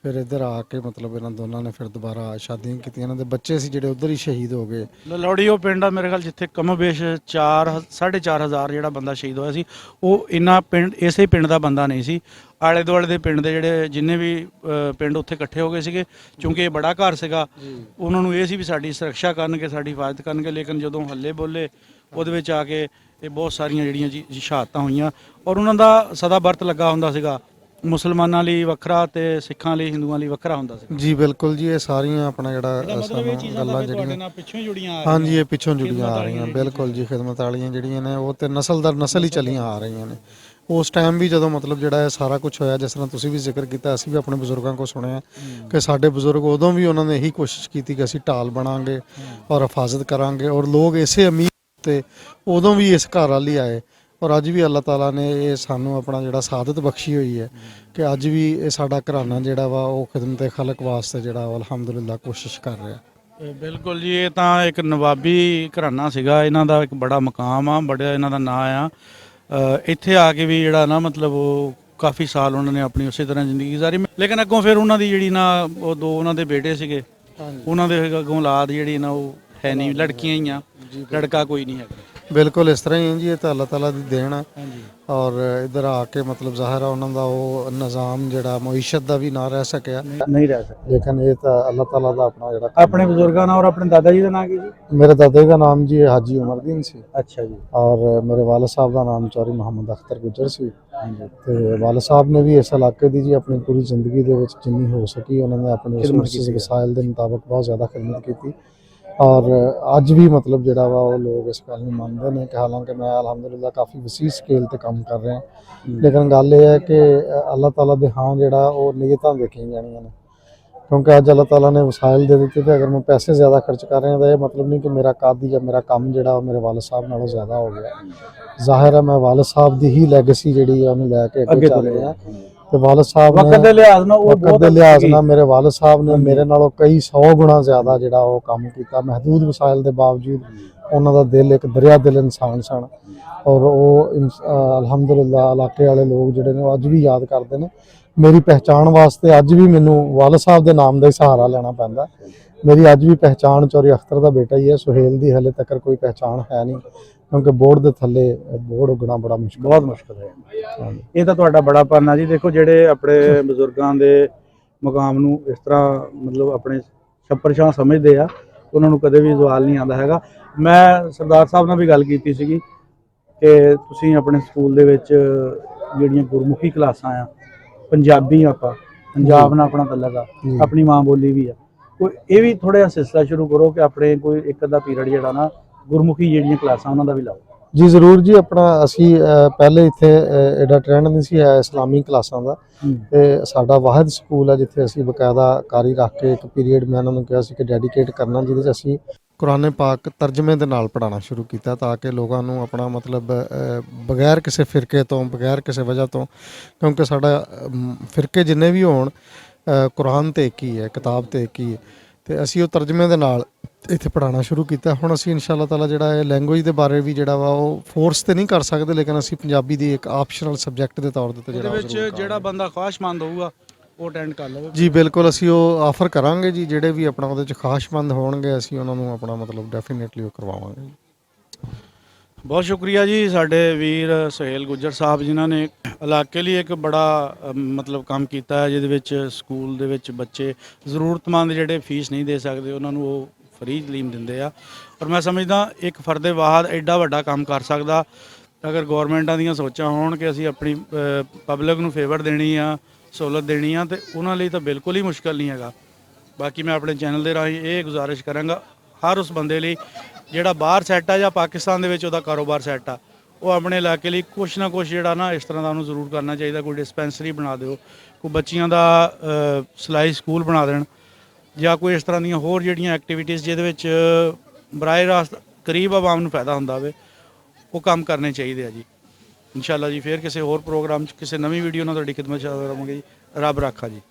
ਫਿਰ ਇੱਧਰ ਆ ਕੇ ਮਤਲਬ ਇਹਨਾਂ ਦੋਨਾਂ ਨੇ ਫਿਰ ਦੁਬਾਰਾ ਸ਼ਾਦੀਆਂ ਕੀਤੀਆਂ। ਇਹਨਾਂ ਦੇ ਬੱਚੇ ਸੀ ਜਿਹੜੇ ਉੱਧਰ ਹੀ ਸ਼ਹੀਦ ਹੋ ਗਏ। ਲਲੌੜੀ ਉਹ ਪਿੰਡ ਆ ਮੇਰੇ ਖਿਆਲ ਜਿੱਥੇ ਕਮੋਬੇਸ਼ 4,500 ਜਿਹੜਾ ਬੰਦਾ ਸ਼ਹੀਦ ਹੋਇਆ ਸੀ। ਉਹ ਇੰਨਾ ਪਿੰਡ ਇਸੇ ਪਿੰਡ ਦਾ ਬੰਦਾ ਨਹੀਂ ਸੀ, ਆਲੇ ਦੁਆਲੇ ਦੇ ਪਿੰਡ ਦੇ ਜਿਹੜੇ ਜਿੰਨੇ ਵੀ ਪਿੰਡ ਉੱਥੇ ਇਕੱਠੇ ਹੋ ਗਏ ਸੀਗੇ, ਕਿਉਂਕਿ ਇਹ ਬੜਾ ਘਰ ਸੀਗਾ। ਉਹਨਾਂ ਨੂੰ ਇਹ ਸੀ ਵੀ ਸਾਡੀ ਸੁਰੱਖਿਆ ਕਰਨਗੇ, ਸਾਡੀ ਹਿਫਾਜ਼ਤ ਕਰਨਗੇ, ਲੇਕਿਨ ਜਦੋਂ ਹੱਲੇ ਬੋਲੇ ਉਹਦੇ ਵਿੱਚ ਆ ਕੇ ਇਹ ਬਹੁਤ ਸਾਰੀਆਂ ਜਿਹੜੀਆਂ ਜੀ ਸ਼ਹਾਦਤਾਂ ਹੋਈਆਂ। ਔਰ ਉਹਨਾਂ ਦਾ ਸਦਾ ਵਰਤ ਲੱਗਾ ਹੁੰਦਾ ਸੀਗਾ, ਮੁਸਲਮਾਨਾਂ ਲਈ ਵੱਖਰਾ ਤੇ ਸਿੱਖਾਂ ਲਈ, ਹਿੰਦੂਆਂ ਲਈ ਵੱਖਰਾ ਹੁੰਦਾ ਸੀ। ਜੀ ਬਿਲਕੁਲ ਜੀ, ਇਹ ਸਾਰੀਆਂ ਆਪਣਾ ਜਿਹੜਾ ਮਤਲਬ ਇਹ ਚੀਜ਼ਾਂ ਗੱਲਾਂ ਤੁਹਾਡੇ ਜਿਹੜੀਆਂ ਨਾਲ ਪਿੱਛੋਂ ਹੀ ਜੁੜੀਆਂ ਆ ਹਾਂਜੀ, ਇਹ ਪਿੱਛੋਂ ਜੁੜੀਆਂ ਆ ਰਹੀਆਂ। ਬਿਲਕੁਲ ਜੀ, ਖਿਦਮਤ ਵਾਲੀਆਂ ਜਿਹੜੀਆਂ ਨੇ ਉਹ ਤੇ ਨਸਲ ਦਰ ਨਸਲ ਹੀ ਚੱਲੀਆਂ ਆ ਰਹੀਆਂ ਨੇ। ਉਸ ਟਾਈਮ ਵੀ ਜਦੋਂ ਮਤਲਬ ਜਿਹੜਾ ਇਹ ਸਾਰਾ ਕੁਝ ਹੋਇਆ, ਜਿਸ ਤਰ੍ਹਾਂ ਤੁਸੀਂ ਵੀ ਜ਼ਿਕਰ ਕੀਤਾ, ਅਸੀਂ ਵੀ ਆਪਣੇ ਬਜ਼ੁਰਗਾਂ ਕੋਲ ਸੁਣਿਆ ਕਿ ਸਾਡੇ ਬਜ਼ੁਰਗ ਉਦੋਂ ਵੀ ਉਹਨਾਂ ਨੇ ਇਹੀ ਕੋਸ਼ਿਸ਼ ਕੀਤੀ ਕਿ ਅਸੀਂ ਢਾਲ ਬਣਾਂਗੇ ਔਰ ਹਿਫਾਜ਼ਤ ਕਰਾਂਗੇ, ਔਰ ਲੋਕ ਇਸੇ ਉਮੀਦ ਤੇ ਉਦੋਂ ਵੀ ਇਸ ਘਰ ਵੱਲ ਹੀ ਆਏ। ਔਰ ਅੱਜ ਵੀ ਅੱਲਾਹ ਤਾਲਾ ਨੇ ਇਹ ਸਾਨੂੰ ਆਪਣਾ ਜਿਹੜਾ ਸਾਦਤ ਬਖਸ਼ੀ ਹੋਈ ਹੈ ਕਿ ਅੱਜ ਵੀ ਇਹ ਸਾਡਾ ਘਰਾਣਾ ਜਿਹੜਾ ਵਾ ਉਹ ਖਿਦਮਤ ਖਲਕ ਵਾਸਤੇ ਜਿਹੜਾ ਵਾ ਅਲਹਮਦੁਲਿਲਾ ਕੋਸ਼ਿਸ਼ ਕਰ ਰਿਹਾ। ਬਿਲਕੁਲ ਜੀ, ਇਹ ਤਾਂ ਇੱਕ ਨਵਾਬੀ ਘਰਾਣਾ ਸੀਗਾ, ਇਹਨਾਂ ਦਾ ਇੱਕ ਬੜਾ ਮਕਾਮ ਆ, ਬੜਾ ਇਹਨਾਂ ਦਾ ਨਾਂ ਆ। ਇੱਥੇ ਆ ਕੇ ਵੀ ਜਿਹੜਾ ਨਾ ਮਤਲਬ ਉਹ ਕਾਫੀ ਸਾਲ ਉਹਨਾਂ ਨੇ ਆਪਣੀ ਉਸੇ ਤਰ੍ਹਾਂ ਜ਼ਿੰਦਗੀ ਗੁਜ਼ਾਰੀ, ਲੇਕਿਨ ਅੱਗੋਂ ਫਿਰ ਉਹਨਾਂ ਦੀ ਜਿਹੜੀ ਨਾ ਉਹ 2 ਉਹਨਾਂ ਦੇ ਬੇਟੇ ਸੀਗੇ, ਉਹਨਾਂ ਦੇ ਅੱਗੋਂ ਔਲਾਦ ਜਿਹੜੀ ਨਾ ਉਹ ਹੈ ਨਹੀਂ, ਲੜਕੀਆਂ ਹੀ ਆ, ਲੜਕਾ ਕੋਈ ਨਹੀਂ ਹੈਗਾ। ਬਿਲਕੁਲ ਇਸ ਤਰ੍ਹਾਂ ਹੀ ਹੈ ਜੀ, ਇਹ ਤਾਂ ਅੱਲਾਹ ਤਾਲਾ ਦੀ ਦੇਣ ਹੈ। ਹਾਂਜੀ। ਔਰ ਇੱਧਰ ਆ ਕੇ ਮਤਲਬ ਜ਼ਾਹਿਰ ਆ ਉਹਨਾਂ ਦਾ ਉਹ ਨਿਜ਼ਾਮ ਜਿਹੜਾ ਮਈਸ਼ਤ ਦਾ ਵੀ ਨਾ ਰਹਿ ਸਕਿਆ, ਨਹੀਂ ਰਹਿ ਸਕਦਾ, ਲੇਕਿਨ ਇਹ ਤਾਂ ਅੱਲਾਹ ਤਾਲਾ ਦਾ ਆਪਣਾ ਜਿਹੜਾ ਆਪਣੇ ਬਜ਼ੁਰਗਾਂ ਨਾਲ। ਔਰ ਆਪਣੇ ਦਾਦਾ ਜੀ ਦਾ ਨਾਂ ਕੀ ਜੀ? ਮੇਰੇ ਦਾਦਾ ਜੀ ਦਾ ਨਾਮ ਜੀ ਹਾਜੀ ਉਮਰਦੀਨ ਸੀ। ਅੱਛਾ ਜੀ। ਔਰ ਮੇਰੇ ਵਾਲਦ ਸਾਹਿਬ ਦਾ ਨਾਮ ਚੌਧਰੀ ਮੁਹੰਮਦ ਅਖਤਰ ਗੁੱਜਰ ਸੀ। ਤੇ ਵਾਲਦ ਸਾਹਿਬ ਨੇ ਵੀ ਇਸ ਇਲਾਕੇ ਦੀ ਜੀ ਆਪਣੀ ਪੂਰੀ ਜ਼ਿੰਦਗੀ ਦੇ ਵਿੱਚ ਜਿੰਨੀ ਹੋ ਸਕੀ ਉਹਨਾਂ ਨੇ ਆਪਣੇ ਰਿਸੋਰਸਿਸ ਵਸਾਇਲ ਦੇ ਮੁਤਾਬਕ ਬਹੁਤ ਜ਼ਿਆਦਾ ਖਿਦਮਤ ਕੀਤੀ। ਔਰ ਅੱਜ ਵੀ ਮਤਲਬ ਜਿਹੜਾ ਵਾ ਉਹ ਲੋਕ ਇਸ ਗੱਲ ਨੂੰ ਮੰਨਦੇ ਨੇ ਕਿ ਹਾਲਾਂਕਿ ਮੈਂ ਅਲਹਮਦੁਲਿਲਾ ਕਾਫੀ ਵਸੀ ਸਕੇਲ ਤੇ ਕੰਮ ਕਰ ਰਿਹਾ, ਲੇਕਿਨ ਗੱਲ ਇਹ ਹੈ ਕਿ ਅੱਲਾਹ ਤਾਲਾ ਦੇ ਹਾਂ ਜਿਹੜਾ ਉਹ ਨੀਅਤਾਂ ਦੇਖੀਆਂ ਜਾਣੀਆਂ ਨੇ। ਕਿਉਂਕਿ ਅੱਜ ਅੱਲਾਹ ਤਾਲਾ ਨੇ ਵਸਾਇਲ ਦੇ ਦਿੱਤੇ ਤੇ ਅਗਰ ਮੈਂ ਪੈਸੇ ਜ਼ਿਆਦਾ ਖਰਚ ਕਰ ਰਿਹਾ ਤਾਂ ਇਹ ਮਤਲਬ ਨਹੀਂ ਕਿ ਮੇਰਾ ਕਾਦੀ ਜਾਂ ਮੇਰਾ ਕੰਮ ਜਿਹੜਾ ਉਹ ਮੇਰੇ ਵਾਲਦ ਸਾਹਿਬ ਨਾਲੋਂ ਜ਼ਿਆਦਾ ਹੋ ਗਿਆ। ਜ਼ਾਹਿਰ ਹੈ ਮੈਂ ਵਾਲਦ ਸਾਹਿਬ ਦੀ ਹੀ ਲੈਗੇਸੀ ਜਿਹੜੀ ਹੈ ਉਹਨੂੰ ਲੈ ਕੇ ਅੱਗੇ ਚੱਲ ਰਿਹਾ। ਤੇ ਵਾਲਦ ਸਾਹਿਬ ਨੇ ਵਕਤ ਦੇ ਲਿਹਾਜ਼ ਨਾਲ ਉਹ ਵਕਤ ਦੇ ਲਿਹਾਜ਼ ਨਾਲ ਮੇਰੇ ਵਾਲਦ ਸਾਹਿਬ ਨੇ ਮੇਰੇ ਨਾਲੋਂ ਕਈ 100 ਗੁਣਾ ਜ਼ਿਆਦਾ ਜਿਹੜਾ ਉਹ ਕੰਮ ਕੀਤਾ। ਮਹਦੂਦ ਵਸਾਇਲ ਦੇ ਬਾਵਜੂਦ ਉਹਨਾਂ ਦਾ ਦਿਲ ਇੱਕ ਦਰਿਆ ਦਿਲ ਇਨਸਾਨ ਸਨ, ਔਰ ਉਹ ਅਲਹਮਦੁਲਿਲਾ ਇਲਾਕੇ ਵਾਲੇ ਲੋਕ ਜਿਹੜੇ ਨੇ ਉਹ ਅੱਜ ਵੀ ਯਾਦ ਕਰਦੇ ਨੇ। ਮੇਰੀ ਪਹਿਚਾਣ ਵਾਸਤੇ ਅੱਜ ਵੀ ਮੈਨੂੰ ਵਾਲਦ ਸਾਹਿਬ ਦੇ ਨਾਮ ਦਾ ਹੀ ਸਹਾਰਾ ਲੈਣਾ ਪੈਂਦਾ। ਮੇਰੀ ਅੱਜ ਵੀ ਪਹਿਚਾਣ ਚੌਧਰੀ ਅਖਤਰ ਦਾ ਬੇਟਾ ਹੀ ਹੈ। ਸੁਹੇਲ ਦੀ ਹਲੇ ਤੱਕ ਕੋਈ ਪਹਿਚਾਣ ਹੈ ਨਹੀਂ, ਕਿਉਂਕਿ ਬੋਰਡ ਦੇ ਥੱਲੇ ਬੋਰਡ ਉੱਗਣਾ ਬੜਾ ਮੁਸ਼ਕਲ, ਬਹੁਤ ਮੁਸ਼ਕਲ ਹੈ। ਇਹ ਤਾਂ ਤੁਹਾਡਾ ਬੜਾ ਪੰਨ ਆ ਜੀ। ਦੇਖੋ ਜਿਹੜੇ ਆਪਣੇ ਬਜ਼ੁਰਗਾਂ ਦੇ ਮਕਾਮ ਨੂੰ ਇਸ ਤਰ੍ਹਾਂ ਮਤਲਬ ਆਪਣੇ ਛੱਪਰ ਛਾਂ ਸਮਝਦੇ ਆ, ਉਹਨਾਂ ਨੂੰ ਕਦੇ ਵੀ ਜ਼ਵਾਲ ਨਹੀਂ ਆਉਂਦਾ ਹੈਗਾ। ਮੈਂ ਸਰਦਾਰ ਸਾਹਿਬ ਨਾਲ ਵੀ ਗੱਲ ਕੀਤੀ ਸੀਗੀ ਕਿ ਤੁਸੀਂ ਆਪਣੇ ਸਕੂਲ ਦੇ ਵਿੱਚ ਜਿਹੜੀਆਂ ਗੁਰਮੁਖੀ ਕਲਾਸਾਂ ਆ, ਪੰਜਾਬੀ ਆਪਾਂ ਪੰਜਾਬ ਨਾਲ ਆਪਣਾ ਤਲਕ ਆ, ਆਪਣੀ ਮਾਂ ਬੋਲੀ ਵੀ ਆ, ਕੋਈ ਇਹ ਵੀ ਥੋੜਾ ਜਿਹਾ ਸਿਲਸਿਲਾ ਸ਼ੁਰੂ ਕਰੋ ਕਿ ਆਪਣੇ ਕੋਈ ਇੱਕ ਅੱਧਾ ਪੀਰੀਅਡ ਜਿਹੜਾ ਨਾ ਗੁਰਮੁਖੀ ਜਿਹੜੀਆਂ ਕਲਾਸਾਂ ਉਹਨਾਂ ਦਾ ਵੀ ਲਾਓ। ਜੀ ਜ਼ਰੂਰ ਜੀ। ਆਪਣਾ ਅਸੀਂ ਪਹਿਲੇ ਇੱਥੇ ਐਡਾ ਟ੍ਰੈਂਡ ਨਹੀਂ ਸੀ ਹੈ ਇਸਲਾਮੀ ਕਲਾਸਾਂ ਦਾ, ਤੇ ਸਾਡਾ ਵਾਹਿਦ ਸਕੂਲ ਹੈ ਜਿੱਥੇ ਅਸੀਂ ਬਕਾਇਦਾ ਕਾਰੀ ਰੱਖ ਕੇ ਇੱਕ ਪੀਰੀਅਡ ਮੈਂ ਉਹਨਾਂ ਨੂੰ ਕਿਹਾ ਸੀ ਕਿ ਡੈਡੀਕੇਟ ਕਰਨਾ, ਜਿਹਦੇ 'ਚ ਅਸੀਂ ਕੁਰਾਨ ਪਾਕ ਤਰਜਮੇ ਦੇ ਨਾਲ ਪੜ੍ਹਾਉਣਾ ਸ਼ੁਰੂ ਕੀਤਾ, ਤਾਂ ਕਿ ਲੋਕਾਂ ਨੂੰ ਆਪਣਾ ਮਤਲਬ ਬਗੈਰ ਕਿਸੇ ਫਿਰਕੇ ਤੋਂ, ਬਗੈਰ ਕਿਸੇ ਵਜ੍ਹਾ ਤੋਂ, ਕਿਉਂਕਿ ਸਾਡਾ ਫਿਰਕੇ ਜਿੰਨੇ ਵੀ ਹੋਣ ਕੁਰਾਨ ਤੇ ਇੱਕ ਹੀ ਹੈ, ਕਿਤਾਬ ਤੇ ਇੱਕ ਹੀ ਹੈ, ਤੇ ਅਸੀਂ ਉਹ ਤਰਜਮੇ ਦੇ ਨਾਲ ਇੱਥੇ ਪੜ੍ਹਾਉਣਾ ਸ਼ੁਰੂ ਕੀਤਾ। ਹੁਣ ਅਸੀਂ ਇਨਸ਼ਾਅੱਲਾ ਤਾਲਾ ਜਿਹੜਾ ਇਹ ਲੈਂਗੁਏਜ ਦੇ ਬਾਰੇ ਵੀ ਜਿਹੜਾ ਵਾ ਉਹ ਫੋਰਸ ਤੇ ਨਹੀਂ ਕਰ ਸਕਦੇ, ਲੇਕਿਨ ਅਸੀਂ ਪੰਜਾਬੀ ਦੀ ਇੱਕ ਆਪਸ਼ਨਲ ਸਬਜੈਕਟ ਦੇ ਤੌਰ ਤੇ ਇਹਦੇ ਜਿਹੜਾ ਵਿੱਚ ਜਿਹੜਾ ਬੰਦਾ ਖੁਆਇਸ਼ਮੰਦ ਹੋਊਗਾ ਉਹ ਅਟੈਂਡ ਕਰ ਲਵੇ। ਜੀ ਬਿਲਕੁਲ, ਅਸੀਂ ਉਹ ਆਫਰ ਕਰਾਂਗੇ ਜੀ। ਜਿਹੜੇ ਵੀ ਆਪਣਾ ਉਹਦੇ ਚ ਖਾਸ਼ਮੰਦ ਹੋਣਗੇ ਅਸੀਂ ਉਹਨਾਂ ਨੂੰ ਆਪਣਾ ਮਤਲਬ ਡੈਫੀਨੇਟਲੀ ਉਹ ਕਰਵਾਵਾਂਗੇ। ਬਹੁਤ ਸ਼ੁਕਰੀਆ ਜੀ ਸਾਡੇ ਵੀਰ ਸੁਹੇਲ ਗੁੱਜਰ ਸਾਹਿਬ ਜਿਨ੍ਹਾਂ ਨੇ ਇਲਾਕੇ ਲਈ ਇੱਕ ਬੜਾ ਮਤਲਬ ਕੰਮ ਕੀਤਾ ਹੈ, ਜਿਹਦੇ ਵਿੱਚ ਸਕੂਲ ਦੇ ਵਿੱਚ ਬੱਚੇ ਜ਼ਰੂਰਤਮੰਦ ਜਿਹੜੇ ਫੀਸ ਨਹੀਂ ਦੇ ਸਕਦੇ ਉਹਨਾਂ ਨੂੰ ਉਹ ਫ੍ਰੀ ਤਾਲੀਮ ਦਿੰਦੇ ਆ। ਔਰ ਮੈਂ ਸਮਝਦਾ ਇੱਕ ਫਰਦੇ ਵਾਹਦ ਐਡਾ ਵੱਡਾ ਕੰਮ ਕਰ ਸਕਦਾ ਅਗਰ ਗੌਰਮੈਂਟਾਂ ਦੀਆਂ ਸੋਚਾਂ ਹੋਣ ਕਿ ਅਸੀਂ ਆਪਣੀ ਪਬਲਿਕ ਨੂੰ ਫੇਵਰ ਦੇਣੀ ਆ, ਸਹੂਲਤ ਦੇਣੀ ਆ, ਤੇ ਉਹਨਾਂ ਲਈ ਤਾਂ ਬਿਲਕੁਲ ਹੀ ਮੁਸ਼ਕਲ ਨਹੀਂ ਹੈਗਾ। ਬਾਕੀ ਮੈਂ ਆਪਣੇ ਚੈਨਲ ਦੇ ਰਾਹੀਂ ਇਹ ਗੁਜ਼ਾਰਿਸ਼ ਕਰਾਂਗਾ ਹਰ ਉਸ ਬੰਦੇ ਲਈ ਜਿਹੜਾ ਬਾਹਰ ਸੈੱਟ ਆ ਜਾਂ ਪਾਕਿਸਤਾਨ ਦੇ ਵਿੱਚ ਉਹਦਾ ਕਾਰੋਬਾਰ ਸੈੱਟ ਆ, ਉਹ ਆਪਣੇ ਇਲਾਕੇ ਲਈ ਕੁਛ ਨਾ ਕੁਛ ਜਿਹੜਾ ਨਾ ਇਸ ਤਰ੍ਹਾਂ ਦਾ ਉਹਨੂੰ ਜ਼ਰੂਰ ਕਰਨਾ ਚਾਹੀਦਾ। ਕੋਈ ਡਿਸਪੈਂਸਰੀ ਬਣਾ ਦਿਓ, ਕੋਈ ਬੱਚਿਆਂ ਦਾ ਸਿਲਾਈ ਸਕੂਲ ਬਣਾ ਦੇਣ, ਜਾਂ ਕੋਈ ਇਸ ਤਰ੍ਹਾਂ ਦੀਆਂ ਹੋਰ ਜਿਹੜੀਆਂ ਐਕਟੀਵਿਟੀਜ਼ ਜਿਹਦੇ ਵਿੱਚ ਬਰਾਏ ਰਾਸਤ ਕਰੀਬ ਆਵਾਮ ਨੂੰ ਫਾਇਦਾ ਹੁੰਦਾ ਹੋਵੇ, ਉਹ ਕੰਮ ਕਰਨੇ ਚਾਹੀਦੇ ਆ ਜੀ। ਇਨਸ਼ਾਅੱਲਾ ਜੀ ਫਿਰ ਕਿਸੇ ਹੋਰ ਪ੍ਰੋਗਰਾਮ 'ਚ ਕਿਸੇ ਨਵੀਂ ਵੀਡੀਓ ਨਾਲ ਤੁਹਾਡੀ ਖਿਦਮਤ 'ਚ ਹਾਜ਼ਰ ਹੋਵਾਂਗੇ ਜੀ। ਰੱਬ ਰਾਖਾ ਜੀ।